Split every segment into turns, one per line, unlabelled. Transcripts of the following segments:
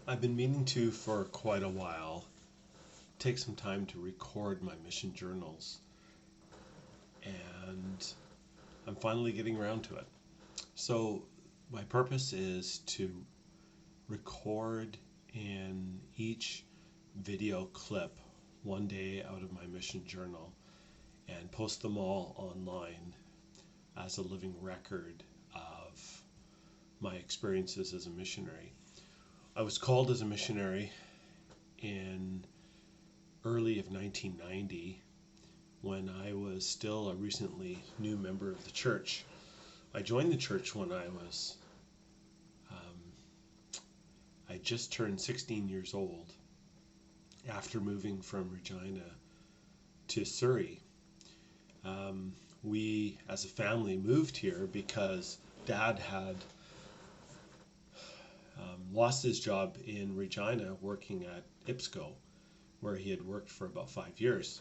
I've been meaning to for quite a while take some time to record my mission journals, and I'm finally getting around to it. So, my purpose is to record in each video clip one day out of my mission journal and post them all online as a living record of my experiences as a missionary. I was called as a missionary in early of 1990 when I was still a recently new member of the church. I joined the church when I just turned 16 years old after moving from Regina to Surrey. We, as a family, moved here because Dad had lost his job in Regina working at IPSCO, where he had worked for about 5 years.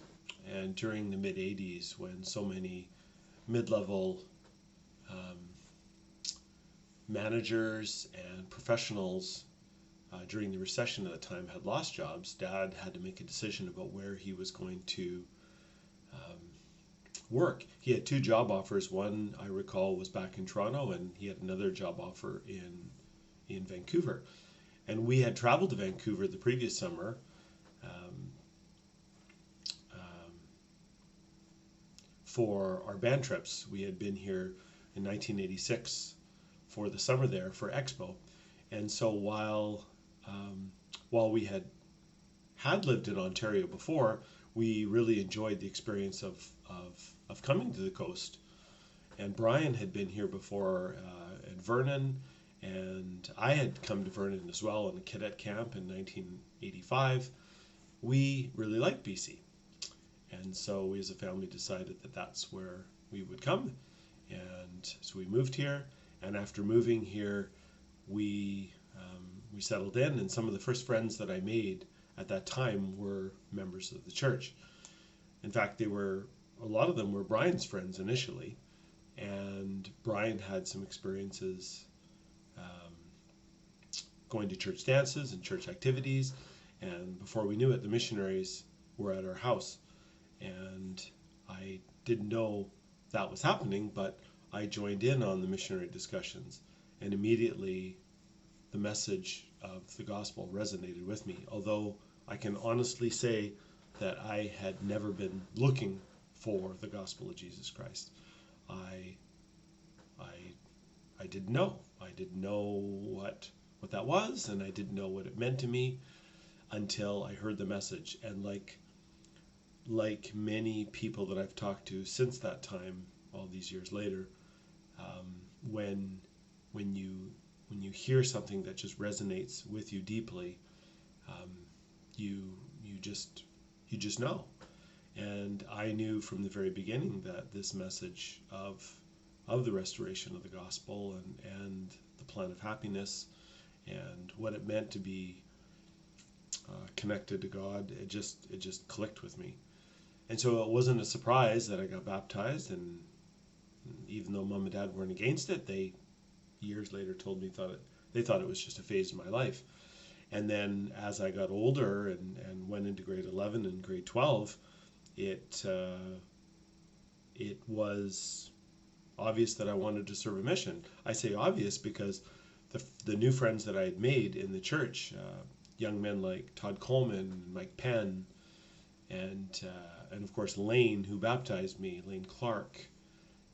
And during the mid 80s, when so many mid level um, managers and professionals during the recession at the time had lost jobs, Dad had to make a decision about where he was going to um, work. He had two job offers. One, I recall, was back in Toronto, and he had another job offer in Vancouver. And we had traveled to Vancouver the previous summer um, um, for our band trips. We had been here in 1986 for the summer there for Expo. And so while we had lived in Ontario before, we really enjoyed the experience of coming to the coast. And Brian had been here before at Vernon, and I had come to Vernon as well in a cadet camp in 1985. We really liked BC, and so we as a family decided that that's where we would come. And so we moved here, and after moving here, we settled in, and some of the first friends that I made at that time were members of the church. In fact, a lot of them were Brian's friends initially, and Brian had some experiences um, going to church dances and church activities, and before we knew it, the missionaries were at our house, and I didn't know that was happening, but I joined in on the missionary discussions, and immediately the message of the gospel resonated with me, although I can honestly say that I had never been looking for the gospel of Jesus Christ. I I I didn't know. I didn't know what that was, and I didn't know what it meant to me until I heard the message. And like many people that I've talked to since that time, all these years later, um, when when you hear something that just resonates with you deeply, um, you you just you just know. And I knew from the very beginning that this message of the restoration of the gospel and the plan of happiness and what it meant to be connected to God, it just clicked with me. And so it wasn't a surprise that I got baptized. And even though Mom and Dad weren't against it, they years later told me they thought it was just a phase of my life. And then as I got older and went into grade 11 and grade 12, it was obvious that I wanted to serve a mission. I say obvious because the new friends that I had made in the church, young men like Todd Coleman, Mike Penn, and of course Lane, who baptized me, Lane Clark,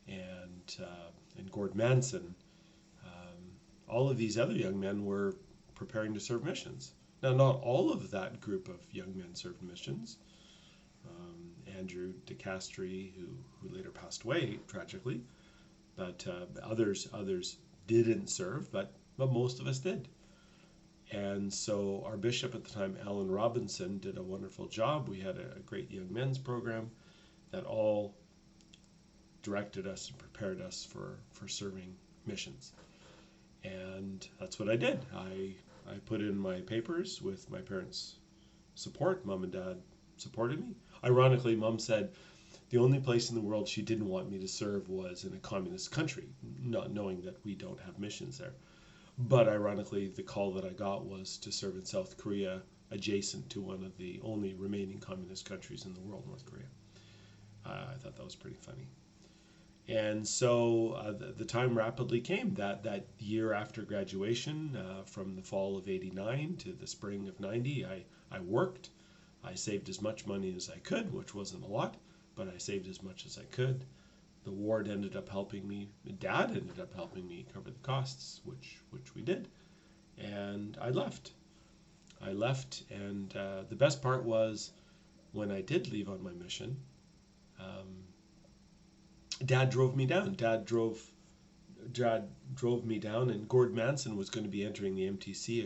and Gord Manson. All of these other young men were preparing to serve missions. Now, not all of that group of young men served missions. Andrew DeCastri, who later passed away tragically, but others didn't serve, but most of us did. And so our bishop at the time, Alan Robinson, did a wonderful job. We had a great young men's program that all directed us and prepared us for serving missions. And that's what I did. I put in my papers with my parents' support. Mom and Dad supported me. Ironically, Mom said the only place in the world she didn't want me to serve was in a communist country, not knowing that we don't have missions there. But ironically, the call that I got was to serve in South Korea, adjacent to one of the only remaining communist countries in the world, North Korea. I thought that was pretty funny. And so the time rapidly came. That year after graduation, from the fall of '89 to the spring of '90, I worked. I saved as much money as I could, which wasn't a lot, but I saved as much as I could. The ward ended up helping me. Dad ended up helping me cover the costs, which we did. And I left. And the best part was when I did leave on my mission. Dad drove me down. Dad drove me down, and Gord Manson was going to be entering the MTC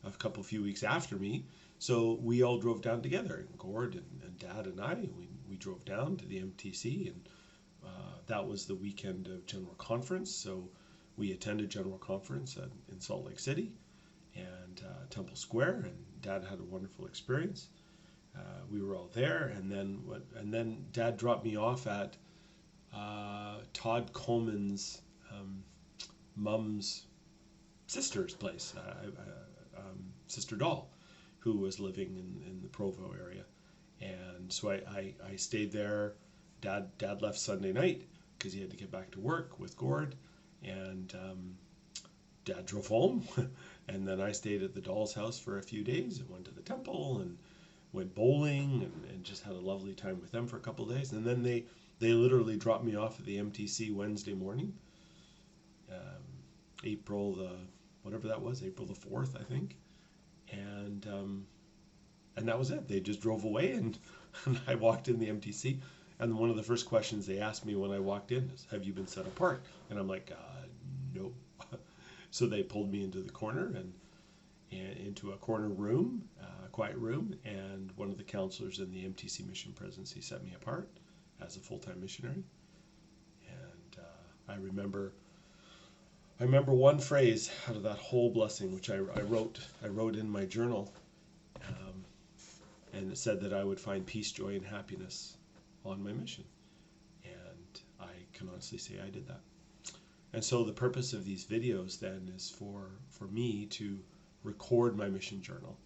a few weeks after me. So we all drove down together. Gord and Dad and I, we drove down to the MTC, and that was the weekend of General Conference. So we attended General Conference in Salt Lake City and Temple Square, and Dad had a wonderful experience. We were all there, and then Dad dropped me off at Todd Coleman's mom's sister's place, Sister Doll, who was living in the Provo area. And so I stayed there. Dad left Sunday night because he had to get back to work with Gord, and Dad drove home. And then I stayed at the Doll's house for a few days and went to the temple and went bowling and just had a lovely time with them for a couple of days. And then they literally dropped me off at the MTC Wednesday morning, April the 4th, I think. And that was it. They just drove away, and I walked in the MTC. And one of the first questions they asked me when I walked in is, "Have you been set apart?" And I'm like, "Nope." So they pulled me into the corner and into a corner room, a quiet room, and one of the counselors in the MTC Mission Presidency set me apart as a full-time missionary. And I remember one phrase out of that whole blessing, which I wrote in my journal, and it said that I would find peace, joy, and happiness on my mission. And I can honestly say I did that. And so the purpose of these videos then is for me to record my mission journal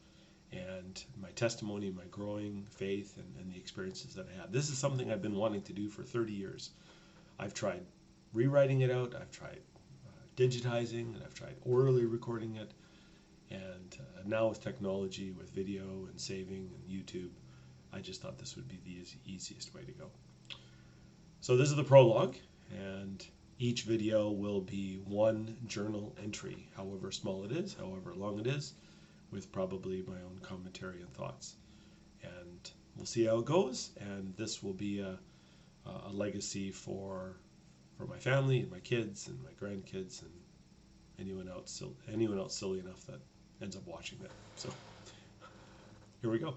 and my testimony, my growing faith, and the experiences that I had. This is something I've been wanting to do for 30 years. I've tried rewriting it out, I've tried digitizing, and I've tried orally recording it. And now with technology, with video and saving and YouTube, I just thought this would be the easiest way to go. So this is the prologue, and each video will be one journal entry, however small it is, however long it is, with probably my own commentary and thoughts. And we'll see how it goes, and this will be a legacy for my family and my kids and my grandkids and anyone else silly enough that ends up watching that. So here we go.